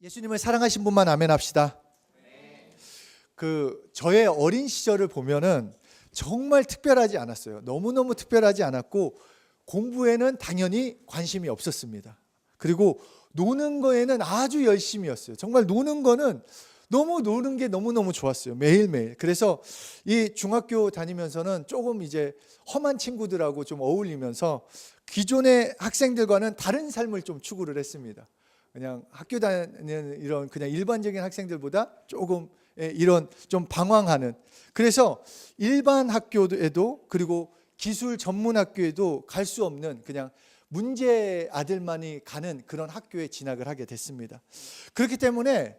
예수님을 사랑하신 분만 아멘 합시다. 저의 어린 시절을 보면은 정말 특별하지 않았어요. 너무너무 특별하지 않았고 공부에는 당연히 관심이 없었습니다. 그리고 노는 거에는 아주 열심히였어요. 정말 노는 거는 노는 게 너무너무 좋았어요. 매일매일. 그래서 이 중학교 다니면서는 조금 이제 험한 친구들하고 좀 어울리면서 기존의 학생들과는 다른 삶을 좀 추구를 했습니다. 그냥 학교 다니는 이런 그냥 일반적인 학생들보다 조금 이런 좀 방황하는, 그래서 일반 학교에도 그리고 기술 전문 학교에도 갈 수 없는 그냥 문제 아들만이 가는 그런 학교에 진학을 하게 됐습니다. 그렇기 때문에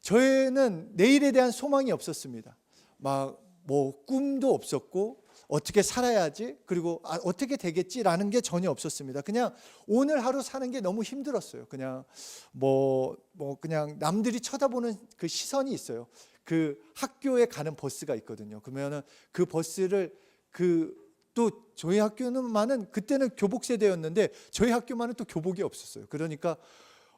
저희는 내일에 대한 소망이 없었습니다. 막 뭐 꿈도 없었고 어떻게 살아야지 그리고 어떻게 되겠지라는 게 전혀 없었습니다. 그냥 오늘 하루 사는 게 너무 힘들었어요. 그냥 그냥 남들이 쳐다보는 그 시선이 있어요. 그 학교에 가는 버스가 있거든요. 그러면은 그 버스를 또 저희 학교는만은 그때는 교복 세대였는데 저희 학교만은 또 교복이 없었어요. 그러니까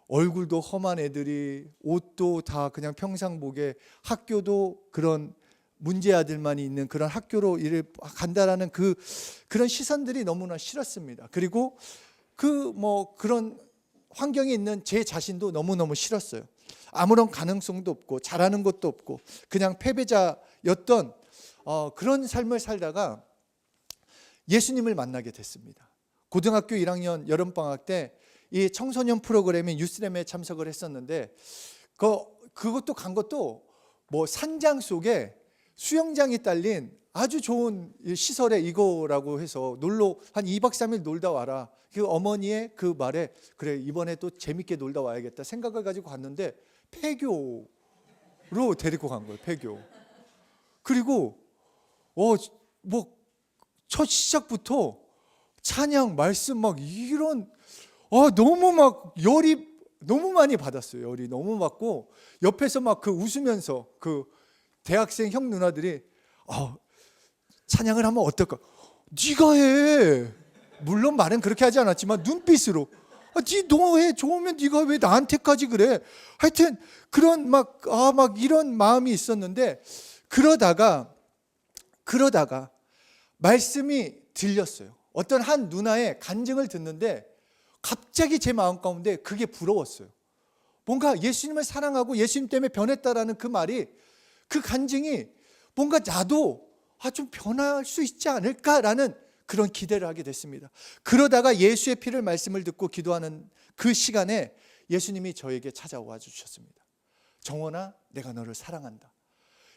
얼굴도 험한 애들이 옷도 다 그냥 평상복에, 학교도 그런 문제 아들만이 있는 그런 학교로 일을 간다라는 그런 시선들이 너무나 싫었습니다. 그리고 그런 환경에 있는 제 자신도 너무너무 싫었어요. 아무런 가능성도 없고 잘하는 것도 없고 그냥 패배자였던 그런 삶을 살다가 예수님을 만나게 됐습니다. 고등학교 1학년 여름방학 때 이 청소년 프로그램인 유스렘에 참석을 했었는데 그것도 간 것도 뭐 산장 속에 수영장이 딸린 아주 좋은 시설에 이거라고 해서 한 2박 3일 놀다 와라. 그 어머니의 그 말에 그래 이번에 또 재밌게 놀다 와야겠다 생각을 가지고 갔는데 폐교로 데리고 간 거예요. 폐교. 그리고 첫 시작부터 찬양 말씀 막 이런 너무 막 열이 너무 많이 받았어요. 열이 너무 받고 옆에서 막 웃으면서 대학생 형 누나들이 찬양을 하면 어떨까? 네가 해. 물론 말은 그렇게 하지 않았지만 눈빛으로 너 해. 좋으면 네가 왜 나한테까지 그래? 하여튼 그런 막 이런 마음이 있었는데 그러다가 말씀이 들렸어요. 어떤 한 누나의 간증을 듣는데 갑자기 제 마음 가운데 그게 부러웠어요. 뭔가 예수님을 사랑하고 예수님 때문에 변했다라는 그 말이, 그 간증이 뭔가 나도 좀 변할 수 있지 않을까라는 그런 기대를 하게 됐습니다. 그러다가 예수의 피를 말씀을 듣고 기도하는 그 시간에 예수님이 저에게 찾아와 주셨습니다. 정원아, 내가 너를 사랑한다.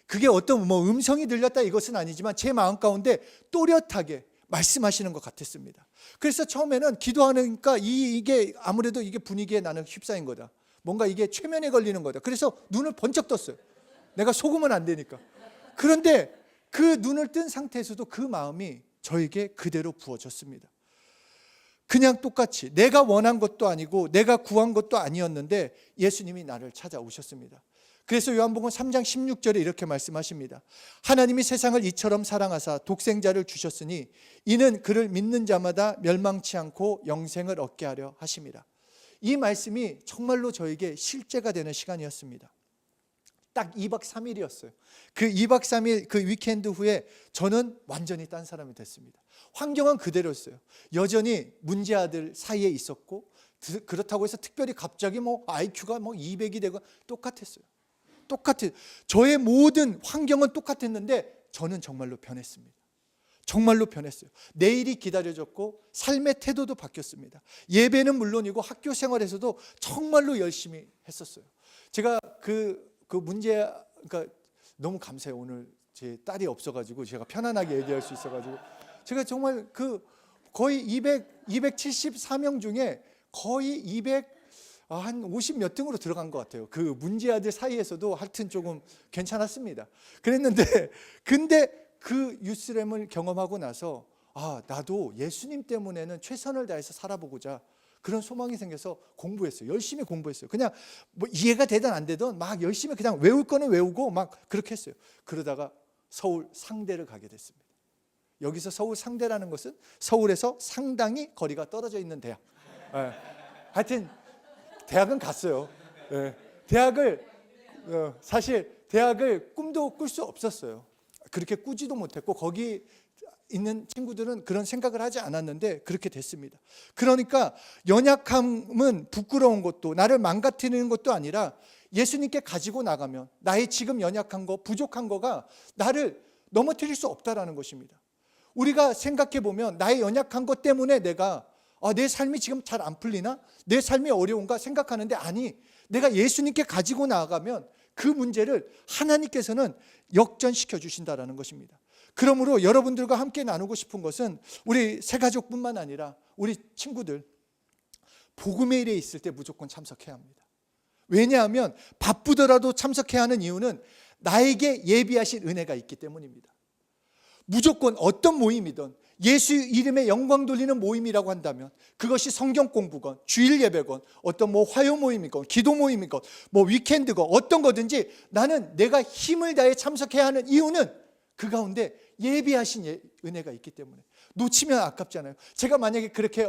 그게 어떤 음성이 들렸다 이것은 아니지만 제 마음 가운데 또렷하게 말씀하시는 것 같았습니다. 그래서 처음에는 기도하니까 이게 아무래도 이게 분위기에 나는 휩싸인 거다. 뭔가 이게 최면에 걸리는 거다. 그래서 눈을 번쩍 떴어요. 내가 속으면 안 되니까. 그런데 그 눈을 뜬 상태에서도 그 마음이 저에게 그대로 부어졌습니다. 그냥 똑같이 내가 원한 것도 아니고 내가 구한 것도 아니었는데 예수님이 나를 찾아오셨습니다. 그래서 요한복음 3장 16절에 이렇게 말씀하십니다. 하나님이 세상을 이처럼 사랑하사 독생자를 주셨으니 이는 그를 믿는 자마다 멸망치 않고 영생을 얻게 하려 하심이라. 이 말씀이 정말로 저에게 실제가 되는 시간이었습니다. 딱 2박 3일이었어요. 그 2박 3일 그 위켄드 후에 저는 완전히 딴 사람이 됐습니다. 환경은 그대로였어요. 여전히 문제 아들 사이에 있었고 그렇다고 해서 특별히 갑자기 IQ가 200이 되고 똑같았어요. 저의 모든 환경은 똑같았는데 저는 정말로 변했습니다. 정말로 변했어요. 내일이 기다려졌고 삶의 태도도 바뀌었습니다. 예배는 물론이고 학교 생활에서도 정말로 열심히 했었어요. 제가 그러니까 너무 감사해요. 오늘 제 딸이 없어가지고 제가 편안하게 얘기할 수 있어가지고 제가 정말 거의 274명 중에 거의 한 50 몇 등으로 들어간 것 같아요. 그 문제 아들 사이에서도 하여튼 조금 괜찮았습니다. 근데 그 유스렘을 경험하고 나서 나도 예수님 때문에는 최선을 다해서 살아보고자 그런 소망이 생겨서 공부했어요. 열심히 공부했어요. 그냥 이해가 되든 안 되든 막 열심히 그냥 외울 거는 외우고 막 그렇게 했어요. 그러다가 서울 상대를 가게 됐습니다. 여기서 서울 상대라는 것은 서울에서 상당히 거리가 떨어져 있는 대학. 하여튼 대학은 갔어요. 사실 대학을 꿈도 꿀 수 없었어요. 그렇게 꾸지도 못했고 거기 있는 친구들은 그런 생각을 하지 않았는데 그렇게 됐습니다. 그러니까 연약함은 부끄러운 것도 나를 망가뜨리는 것도 아니라 예수님께 가지고 나가면 나의 지금 연약한 거, 부족한 거가 나를 넘어뜨릴 수 없다라는 것입니다. 우리가 생각해 보면 나의 연약한 것 때문에 내가 내 삶이 지금 잘 안 풀리나? 내 삶이 어려운가 생각하는데 아니, 내가 예수님께 가지고 나아가면 그 문제를 하나님께서는 역전시켜 주신다라는 것입니다. 그러므로 여러분들과 함께 나누고 싶은 것은 우리 새가족뿐만 아니라 우리 친구들 복음의 일에 있을 때 무조건 참석해야 합니다. 왜냐하면 바쁘더라도 참석해야 하는 이유는 나에게 예비하신 은혜가 있기 때문입니다. 무조건 어떤 모임이든 예수 이름에 영광 돌리는 모임이라고 한다면 그것이 성경 공부건 주일 예배건 어떤 화요 모임이건 기도 모임이건 위켄드건 어떤 거든지 나는 내가 힘을 다해 참석해야 하는 이유는 그 가운데 예비하신 은혜가 있기 때문에 놓치면 아깝잖아요. 제가 만약에 그렇게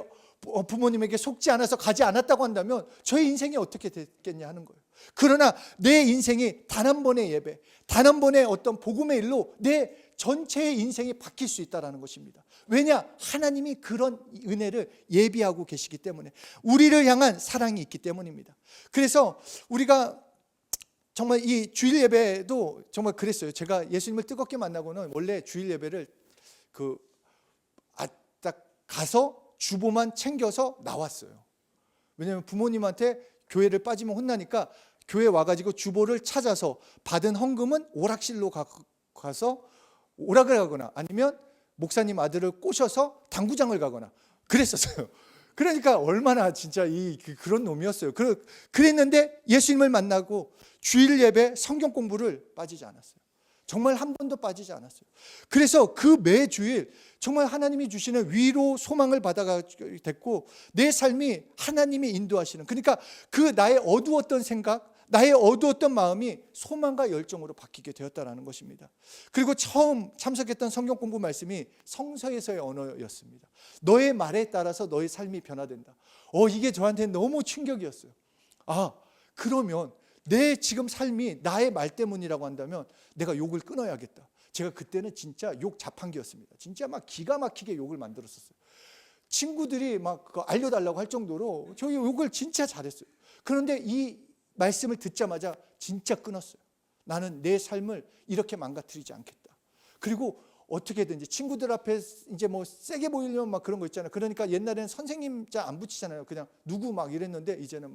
부모님에게 속지 않아서 가지 않았다고 한다면 저의 인생이 어떻게 됐겠냐 하는 거예요. 그러나 내 인생이 단 한 번의 예배, 단 한 번의 어떤 복음의 일로 내 전체의 인생이 바뀔 수 있다는 것입니다. 왜냐? 하나님이 그런 은혜를 예비하고 계시기 때문에 우리를 향한 사랑이 있기 때문입니다. 그래서 우리가 정말 이 주일 예배도 정말 그랬어요. 제가 예수님을 뜨겁게 만나고는 원래 주일 예배를 딱 가서 주보만 챙겨서 나왔어요. 왜냐하면 부모님한테 교회를 빠지면 혼나니까 교회 와가지고 주보를 찾아서 받은 헌금은 오락실로 가서 오락을 하거나 아니면 목사님 아들을 꼬셔서 당구장을 가거나 그랬었어요. 그러니까 얼마나 진짜 그런 놈이었어요. 그랬는데 예수님을 만나고 주일 예배 성경 공부를 빠지지 않았어요. 정말 한 번도 빠지지 않았어요. 그래서 그 매주일 정말 하나님이 주시는 위로 소망을 받아가지고 됐고 내 삶이 하나님이 인도하시는, 그러니까 그 나의 어두웠던 생각, 나의 어두웠던 마음이 소망과 열정으로 바뀌게 되었다는 것입니다. 그리고 처음 참석했던 성경 공부 말씀이 성서에서의 언어였습니다. 너의 말에 따라서 너의 삶이 변화된다. 이게 저한테는 너무 충격이었어요. 그러면 내 지금 삶이 나의 말 때문이라고 한다면 내가 욕을 끊어야겠다. 제가 그때는 진짜 욕 자판기였습니다. 진짜 막 기가 막히게 욕을 만들었었어요. 친구들이 막 알려달라고 할 정도로 저 욕을 진짜 잘했어요. 그런데 이 말씀을 듣자마자 진짜 끊었어요. 나는 내 삶을 이렇게 망가뜨리지 않겠다. 그리고 어떻게든지 친구들 앞에 이제 세게 보이려면 막 그런 거 있잖아요. 그러니까 옛날에는 선생님 자 안 붙이잖아요. 그냥 누구 막 이랬는데 이제는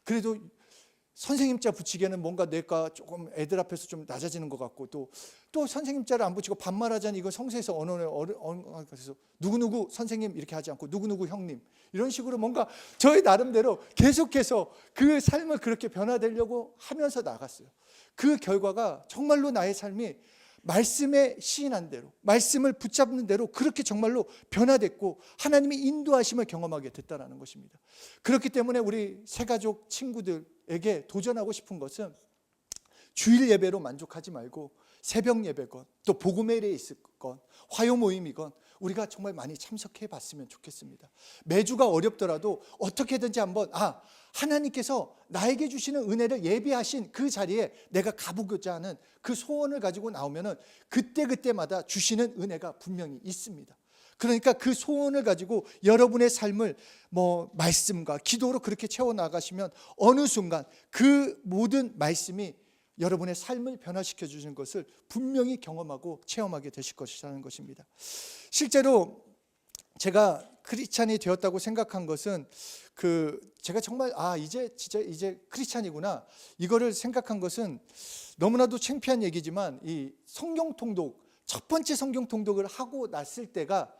그래도 선생님 자 붙이기에는 뭔가 내가 조금 애들 앞에서 좀 낮아지는 것 같고 또 선생님 자를 안 붙이고 반말하자니 이거 성서에서 그래서 누구누구 선생님 이렇게 하지 않고 누구누구 형님 이런 식으로 뭔가 저의 나름대로 계속해서 그 삶을 그렇게 변화되려고 하면서 나갔어요. 그 결과가 정말로 나의 삶이 말씀에 시인한 대로 말씀을 붙잡는 대로 그렇게 정말로 변화됐고 하나님의 인도하심을 경험하게 됐다는 것입니다. 그렇기 때문에 우리 새가족 친구들에게 도전하고 싶은 것은 주일 예배로 만족하지 말고 새벽 예배건 또 복음의 일에 있을 건 화요 모임이건 우리가 정말 많이 참석해 봤으면 좋겠습니다. 매주가 어렵더라도 어떻게든지 한번 하나님께서 나에게 주시는 은혜를 예비하신 그 자리에 내가 가보고자 하는 그 소원을 가지고 나오면은 그때마다 주시는 은혜가 분명히 있습니다. 그러니까 그 소원을 가지고 여러분의 삶을 말씀과 기도로 그렇게 채워나가시면 어느 순간 그 모든 말씀이 여러분의 삶을 변화시켜 주시는 것을 분명히 경험하고 체험하게 되실 것이라는 것입니다. 실제로 제가 크리스찬이 되었다고 생각한 것은 제가 정말 이제 크리스찬이구나 이거를 생각한 것은 너무나도 창피한 얘기지만 이 성경 통독 첫 번째 성경 통독을 하고 났을 때가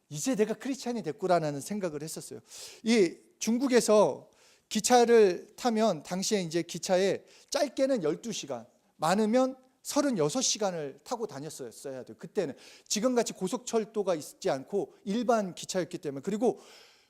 이제 내가 크리스찬이 됐구나라는 생각을 했었어요. 이 중국에서 기차를 타면 당시에 이제 기차에 짧게는 12시간, 많으면 36시간을 타고 다녔어야 돼요. 그때는 지금같이 고속철도가 있지 않고 일반 기차였기 때문에. 그리고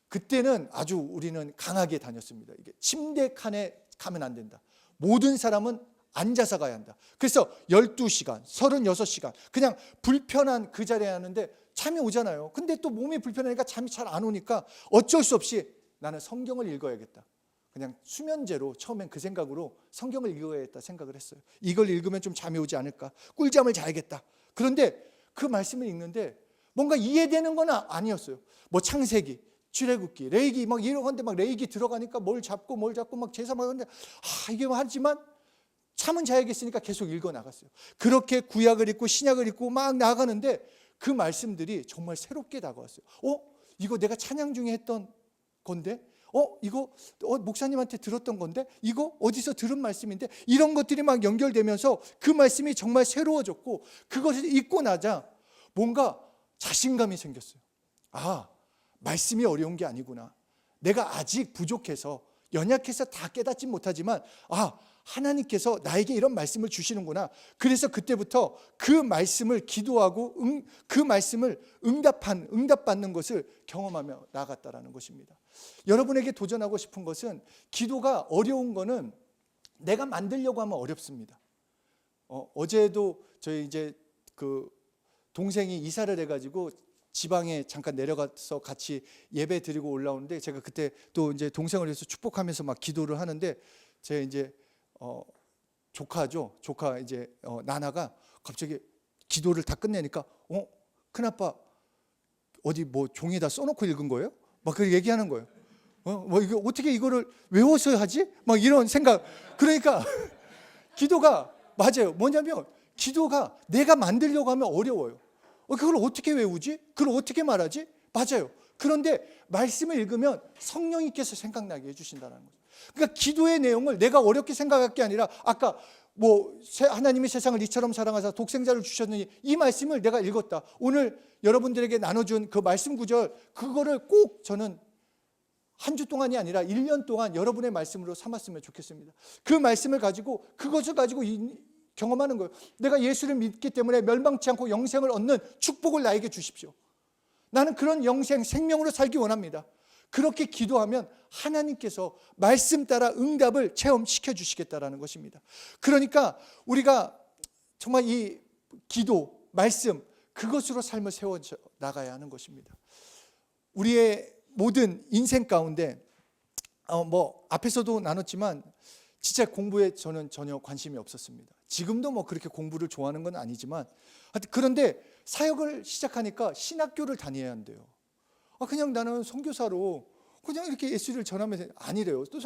그때는 아주 우리는 강하게 다녔습니다. 이게 침대 칸에 가면 안 된다. 모든 사람은 앉아서 가야 한다. 그래서 12시간, 36시간 그냥 불편한 그 자리에 하는데 잠이 오잖아요. 근데 또 몸이 불편하니까 잠이 잘 안 오니까 어쩔 수 없이 나는 성경을 읽어야겠다. 그냥 수면제로 처음엔 그 생각으로 성경을 읽어야겠다 생각을 했어요. 이걸 읽으면 좀 잠이 오지 않을까, 꿀잠을 자야겠다. 그런데 그 말씀을 읽는데 뭔가 이해되는 건 아니었어요. 뭐 창세기, 출애굽기, 레위기 막 이런 건데 막 레위기 들어가니까 뭘 잡고 막 제사 막 하는데 이게 뭐 하지만 잠은 자야겠으니까 계속 읽어 나갔어요. 그렇게 구약을 읽고 신약을 읽고 막 나가는데 그 말씀들이 정말 새롭게 다가왔어요. 이거 내가 찬양 중에 했던 건데, 이거 목사님한테 들었던 건데, 이거 어디서 들은 말씀인데, 이런 것들이 막 연결되면서 그 말씀이 정말 새로워졌고, 그것을 읽고 나자 뭔가 자신감이 생겼어요. 말씀이 어려운 게 아니구나. 내가 아직 부족해서 연약해서 다 깨닫지 못하지만 하나님께서 나에게 이런 말씀을 주시는구나. 그래서 그때부터 그 말씀을 기도하고 그 말씀을 응답받는 것을 경험하며 나아갔다라는 것입니다. 여러분에게 도전하고 싶은 것은, 기도가 어려운 거는 내가 만들려고 하면 어렵습니다. 어제도 저희 이제 그 동생이 이사를 해가지고 지방에 잠깐 내려가서 같이 예배 드리고 올라오는데, 제가 그때 또 이제 동생을 위해서 축복하면서 막 기도를 하는데, 제 이제 조카 이제 나나가 갑자기 기도를 다 끝내니까 큰아빠 어디 뭐 종이에다 써놓고 읽은 거예요? 막 그렇게 얘기하는 거예요. 뭐 이거 어떻게 이거를 외워서 하지? 막 이런 생각. 그러니까 기도가 맞아요. 뭐냐면 기도가 내가 만들려고 하면 어려워요. 그걸 어떻게 외우지? 그걸 어떻게 말하지? 맞아요. 그런데 말씀을 읽으면 성령님께서 생각나게 해주신다는 거죠. 그러니까 기도의 내용을 내가 어렵게 생각할 게 아니라, 아까 뭐 하나님이 세상을 이처럼 사랑하사 독생자를 주셨느니, 이 말씀을 내가 읽었다. 오늘 여러분들에게 나눠준 그 말씀 구절, 그거를 꼭 저는 한 주 동안이 아니라 1년 동안 여러분의 말씀으로 삼았으면 좋겠습니다. 그 말씀을 가지고, 그것을 가지고 경험하는 거예요. 내가 예수를 믿기 때문에 멸망치 않고 영생을 얻는 축복을 나에게 주십시오. 나는 그런 영생, 생명으로 살기 원합니다. 그렇게 기도하면 하나님께서 말씀 따라 응답을 체험시켜 주시겠다라는 것입니다. 그러니까 우리가 정말 이 기도, 말씀, 그것으로 삶을 세워 나가야 하는 것입니다. 우리의 모든 인생 가운데 뭐 앞에서도 나눴지만 진짜 공부에 저는 전혀 관심이 없었습니다. 지금도 뭐 그렇게 공부를 좋아하는 건 아니지만, 그런데 사역을 시작하니까 신학교를 다녀야 한대요. 그냥 나는 선교사로 그냥 이렇게 예수를 전하면서, 아니래요. 또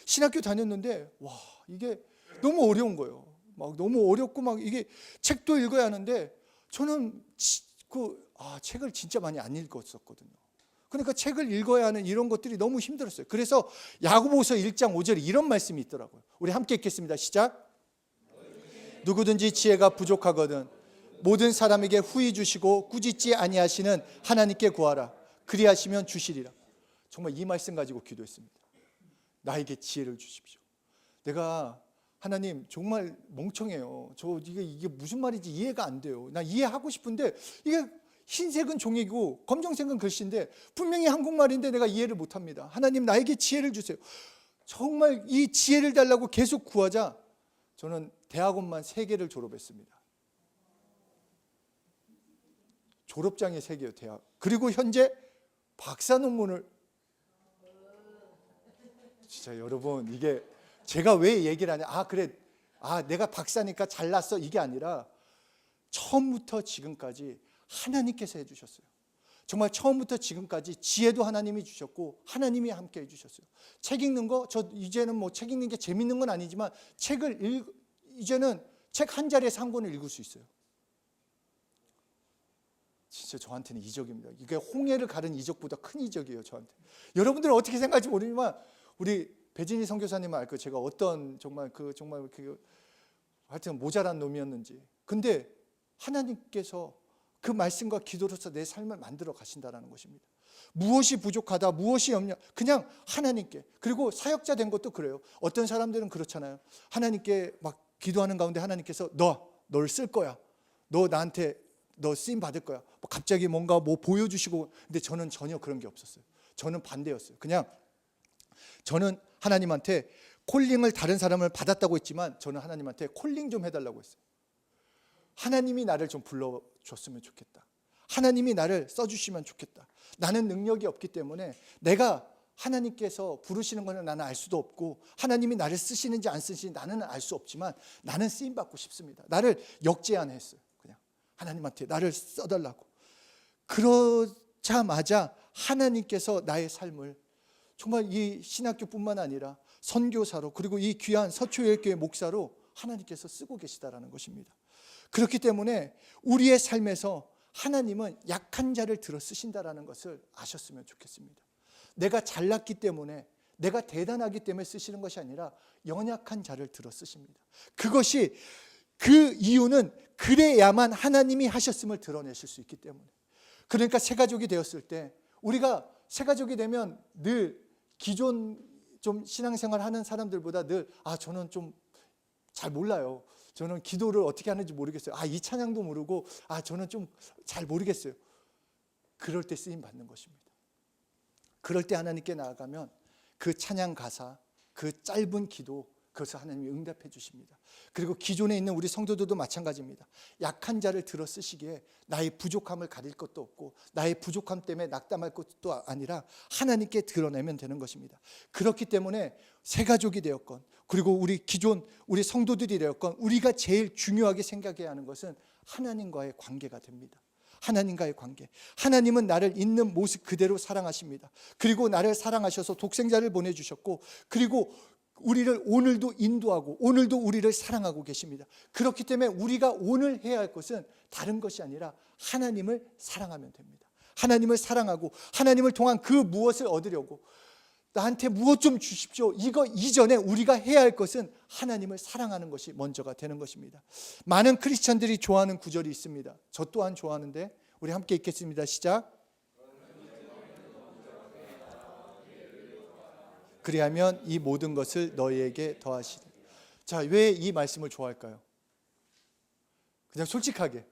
신학교 다녔는데 이게 너무 어려운 거예요. 막 너무 어렵고 막 이게 책도 읽어야 하는데, 저는 책을 진짜 많이 안 읽었었거든요. 그러니까 책을 읽어야 하는 이런 것들이 너무 힘들었어요. 그래서 야고보서 1장 5절에 이런 말씀이 있더라고요. 우리 함께 읽겠습니다. 시작. 누구든지 지혜가 부족하거든 모든 사람에게 후히 주시고 꾸짖지 아니하시는 하나님께 구하라. 그리하시면 주시리라. 정말 이 말씀 가지고 기도했습니다. 나에게 지혜를 주십시오. 내가 하나님 정말 멍청해요. 이게 무슨 말인지 이해가 안 돼요. 나 이해하고 싶은데 이게 흰색은 종이고 검정색은 글씨인데 분명히 한국말인데 내가 이해를 못합니다. 하나님 나에게 지혜를 주세요. 정말 이 지혜를 달라고 계속 구하자 저는 대학원만 3개를 졸업했습니다. 졸업장이 3개요, 대학. 그리고 현재 박사 논문을, 진짜 여러분 이게 제가 왜 얘기를 하냐, 내가 박사니까 잘났어, 이게 아니라 처음부터 지금까지 하나님께서 해주셨어요. 정말 처음부터 지금까지 지혜도 하나님이 주셨고 하나님이 함께 해주셨어요. 책 읽는 거, 저 이제는 뭐 책 읽는 게 재밌는 건 아니지만 이제는 책 한 자리에서 한 권을 읽을 수 있어요. 진짜 저한테는 이적입니다. 이게 홍해를 가른 이적보다 큰 이적이에요, 저한테. 여러분들은 어떻게 생각할지 모르지만 우리 배진희 선교사님은 알 거예요. 제가 어떤 정말 하여튼 모자란 놈이었는지. 근데 하나님께서 그 말씀과 기도로서 내 삶을 만들어 가신다는 것입니다. 무엇이 부족하다, 무엇이 없냐, 그냥 하나님께. 그리고 사역자 된 것도 그래요. 어떤 사람들은 그렇잖아요. 하나님께 막 기도하는 가운데 하나님께서 널 쓸 거야. 너 쓰임 받을 거야. 갑자기 뭔가 뭐 보여주시고. 근데 저는 전혀 그런 게 없었어요. 저는 반대였어요. 그냥 저는 하나님한테 콜링을 다른 사람을 받았다고 했지만 저는 하나님한테 콜링 좀 해달라고 했어요. 하나님이 나를 좀 불러줬으면 좋겠다. 하나님이 나를 써주시면 좋겠다. 나는 능력이 없기 때문에 내가 하나님께서 부르시는 것은 나는 알 수도 없고 하나님이 나를 쓰시는지 안 쓰시는지 나는 알 수 없지만 나는 쓰임받고 싶습니다. 나를 역제안했어요. 그냥 하나님한테 나를 써달라고. 그러자마자 하나님께서 나의 삶을 정말 이 신학교뿐만 아니라 선교사로 그리고 이 귀한 서초예교회 목사로 하나님께서 쓰고 계시다라는 것입니다. 그렇기 때문에 우리의 삶에서 하나님은 약한 자를 들어 쓰신다라는 것을 아셨으면 좋겠습니다. 내가 잘났기 때문에 내가 대단하기 때문에 쓰시는 것이 아니라 연약한 자를 들어 쓰십니다. 그것이 그 이유는 그래야만 하나님이 하셨음을 드러내실 수 있기 때문에. 그러니까 새가족이 되었을 때 우리가 새가족이 되면 늘 기존 좀 신앙생활 하는 사람들보다 늘 저는 좀 잘 몰라요. 저는 기도를 어떻게 하는지 모르겠어요. 이 찬양도 모르고 저는 좀 잘 모르겠어요. 그럴 때 쓰임 받는 것입니다. 그럴 때 하나님께 나아가면 그 찬양 가사, 그 짧은 기도, 그것을 하나님이 응답해 주십니다. 그리고 기존에 있는 우리 성도들도 마찬가지입니다. 약한 자를 들어 쓰시기에 나의 부족함을 가릴 것도 없고 나의 부족함 때문에 낙담할 것도 아니라 하나님께 드러내면 되는 것입니다. 그렇기 때문에 새가족이 되었건 그리고 우리 기존 우리 성도들이 되었건 우리가 제일 중요하게 생각해야 하는 것은 하나님과의 관계가 됩니다. 하나님과의 관계. 하나님은 나를 있는 모습 그대로 사랑하십니다. 그리고 나를 사랑하셔서 독생자를 보내주셨고 그리고 우리를 오늘도 인도하고 오늘도 우리를 사랑하고 계십니다. 그렇기 때문에 우리가 오늘 해야 할 것은 다른 것이 아니라 하나님을 사랑하면 됩니다. 하나님을 사랑하고 하나님을 통한 그 무엇을 얻으려고 나한테 무엇 좀 주십시오. 이거 이전에 우리가 해야 할 것은 하나님을 사랑하는 것이 먼저가 되는 것입니다. 많은 크리스천들이 좋아하는 구절이 있습니다. 저 또한 좋아하는데 우리 함께 읽겠습니다. 시작. 그리하면 이 모든 것을 너희에게 더하시리. 자, 왜 이 말씀을 좋아할까요? 그냥 솔직하게.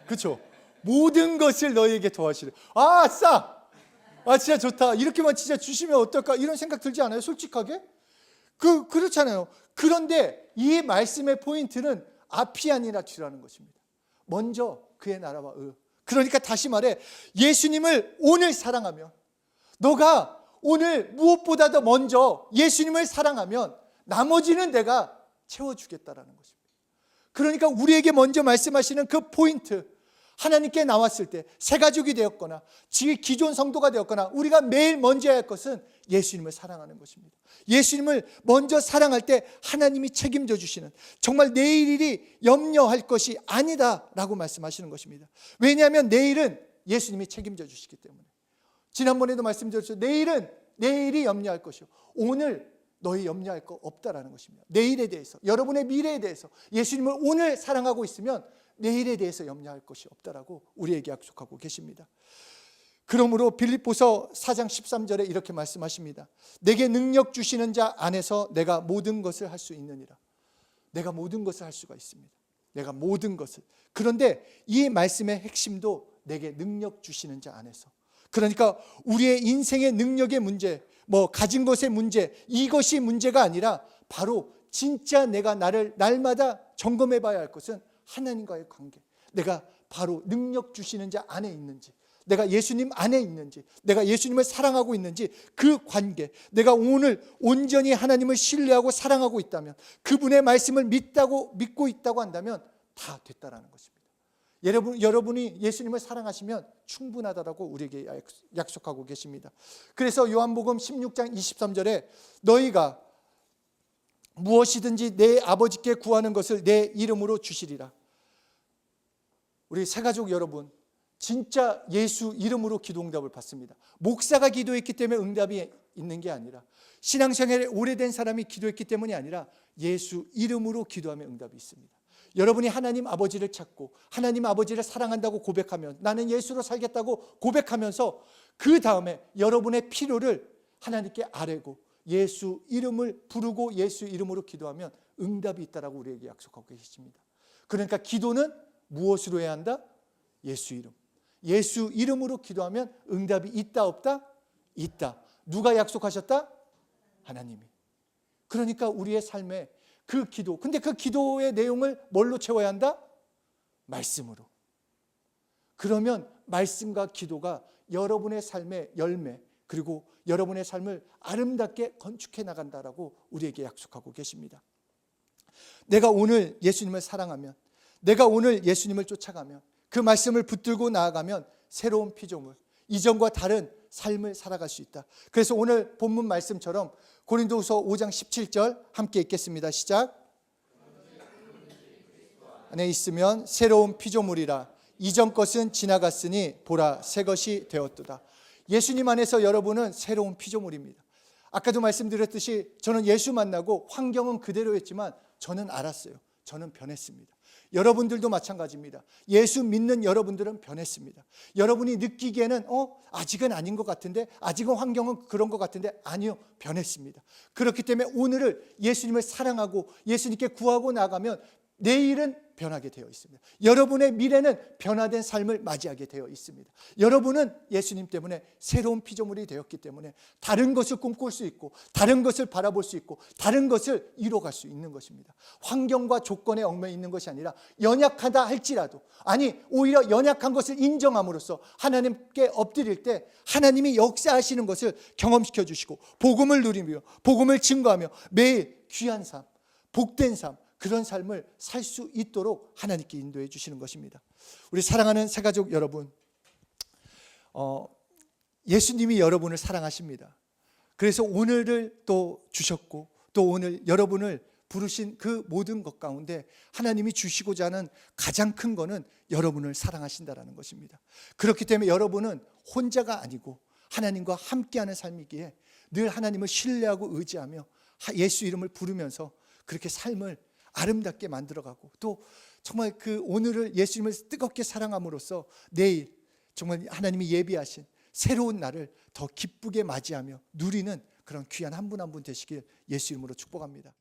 그렇죠? 모든 것을 너희에게 더하시리. 아싸! 진짜 좋다. 이렇게만 진짜 주시면 어떨까? 이런 생각 들지 않아요? 솔직하게? 그렇잖아요. 그런데 이 말씀의 포인트는 앞이 아니라 뒤라는 것입니다. 먼저 그의 나라와 그러니까 다시 말해 예수님을 오늘 사랑하면 너가 오늘 무엇보다도 먼저 예수님을 사랑하면 나머지는 내가 채워주겠다라는 것입니다. 그러니까 우리에게 먼저 말씀하시는 그 포인트, 하나님께 나왔을 때 새가족이 되었거나 기존 성도가 되었거나 우리가 매일 먼저 해야 할 것은 예수님을 사랑하는 것입니다. 예수님을 먼저 사랑할 때 하나님이 책임져 주시는, 정말 내일 일이 염려할 것이 아니다라고 말씀하시는 것입니다. 왜냐하면 내일은 예수님이 책임져 주시기 때문에. 지난번에도 말씀드렸죠. 내일이 염려할 것이요 오늘 너희 염려할 거 없다라는 것입니다. 내일에 대해서, 여러분의 미래에 대해서 예수님을 오늘 사랑하고 있으면 내일에 대해서 염려할 것이 없다라고 우리에게 약속하고 계십니다. 그러므로 빌립보서 4장 13절에 이렇게 말씀하십니다. 내게 능력 주시는 자 안에서 내가 모든 것을 할 수 있느니라. 내가 모든 것을 할 수가 있습니다. 내가 모든 것을. 그런데 이 말씀의 핵심도 내게 능력 주시는 자 안에서. 그러니까 우리의 인생의 능력의 문제, 가진 것의 문제, 이것이 문제가 아니라 바로 진짜 내가 나를 날마다 점검해 봐야 할 것은 하나님과의 관계. 내가 바로 능력 주시는 자 안에 있는지, 내가 예수님 안에 있는지, 내가 예수님을 사랑하고 있는지, 그 관계. 내가 오늘 온전히 하나님을 신뢰하고 사랑하고 있다면, 그분의 말씀을 믿고 있다고 한다면 다 됐다라는 것입니다. 여러분이 예수님을 사랑하시면 충분하다라고 우리에게 약속하고 계십니다. 그래서 요한복음 16장 23절에 너희가 무엇이든지 내 아버지께 구하는 것을 내 이름으로 주시리라. 우리 새가족 여러분, 진짜 예수 이름으로 기도 응답을 받습니다. 목사가 기도했기 때문에 응답이 있는 게 아니라, 신앙생활에 오래된 사람이 기도했기 때문이 아니라 예수 이름으로 기도하면 응답이 있습니다. 여러분이 하나님 아버지를 찾고 하나님 아버지를 사랑한다고 고백하면, 나는 예수로 살겠다고 고백하면서 그 다음에 여러분의 필요를 하나님께 아뢰고 예수 이름을 부르고 예수 이름으로 기도하면 응답이 있다라고 우리에게 약속하고 계십니다. 그러니까 기도는 무엇으로 해야 한다? 예수 이름. 예수 이름으로 기도하면 응답이 있다 없다? 있다. 누가 약속하셨다? 하나님이. 그러니까 우리의 삶에 그 기도, 근데 그 기도의 내용을 뭘로 채워야 한다? 말씀으로. 그러면 말씀과 기도가 여러분의 삶의 열매, 그리고 여러분의 삶을 아름답게 건축해 나간다라고 우리에게 약속하고 계십니다. 내가 오늘 예수님을 사랑하면, 내가 오늘 예수님을 쫓아가면, 그 말씀을 붙들고 나아가면 새로운 피조물, 이전과 다른 삶을 살아갈 수 있다. 그래서 오늘 본문 말씀처럼 고린도후서 5장 17절 함께 읽겠습니다. 시작. 안에 있으면 새로운 피조물이라, 이전 것은 지나갔으니 보라 새 것이 되었도다. 예수님 안에서 여러분은 새로운 피조물입니다. 아까도 말씀드렸듯이 저는 예수 만나고 환경은 그대로였지만 저는 알았어요. 저는 변했습니다. 여러분들도 마찬가지입니다. 예수 믿는 여러분들은 변했습니다. 여러분이 느끼기에는 아직은 아닌 것 같은데, 아직은 환경은 그런 것 같은데, 아니요, 변했습니다. 그렇기 때문에 오늘을 예수님을 사랑하고 예수님께 구하고 나가면 내일은 변하게 되어 있습니다. 여러분의 미래는 변화된 삶을 맞이하게 되어 있습니다. 여러분은 예수님 때문에 새로운 피조물이 되었기 때문에 다른 것을 꿈꿀 수 있고, 다른 것을 바라볼 수 있고, 다른 것을 이뤄갈 수 있는 것입니다. 환경과 조건에 얽매여 있는 것이 아니라 연약하다 할지라도, 아니 오히려 연약한 것을 인정함으로써 하나님께 엎드릴 때 하나님이 역사하시는 것을 경험시켜 주시고, 복음을 누리며 복음을 증거하며 매일 귀한 삶, 복된 삶, 그런 삶을 살 수 있도록 하나님께 인도해 주시는 것입니다. 우리 사랑하는 새가족 여러분, 예수님이 여러분을 사랑하십니다. 그래서 오늘을 또 주셨고, 또 오늘 여러분을 부르신 그 모든 것 가운데 하나님이 주시고자 하는 가장 큰 것은 여러분을 사랑하신다라는 것입니다. 그렇기 때문에 여러분은 혼자가 아니고 하나님과 함께하는 삶이기에 늘 하나님을 신뢰하고 의지하며 예수 이름을 부르면서 그렇게 삶을 아름답게 만들어가고, 또 정말 그 오늘을 예수님을 뜨겁게 사랑함으로써 내일 정말 하나님이 예비하신 새로운 날을 더 기쁘게 맞이하며 누리는 그런 귀한 한 분 한 분 되시길 예수 이름으로 축복합니다.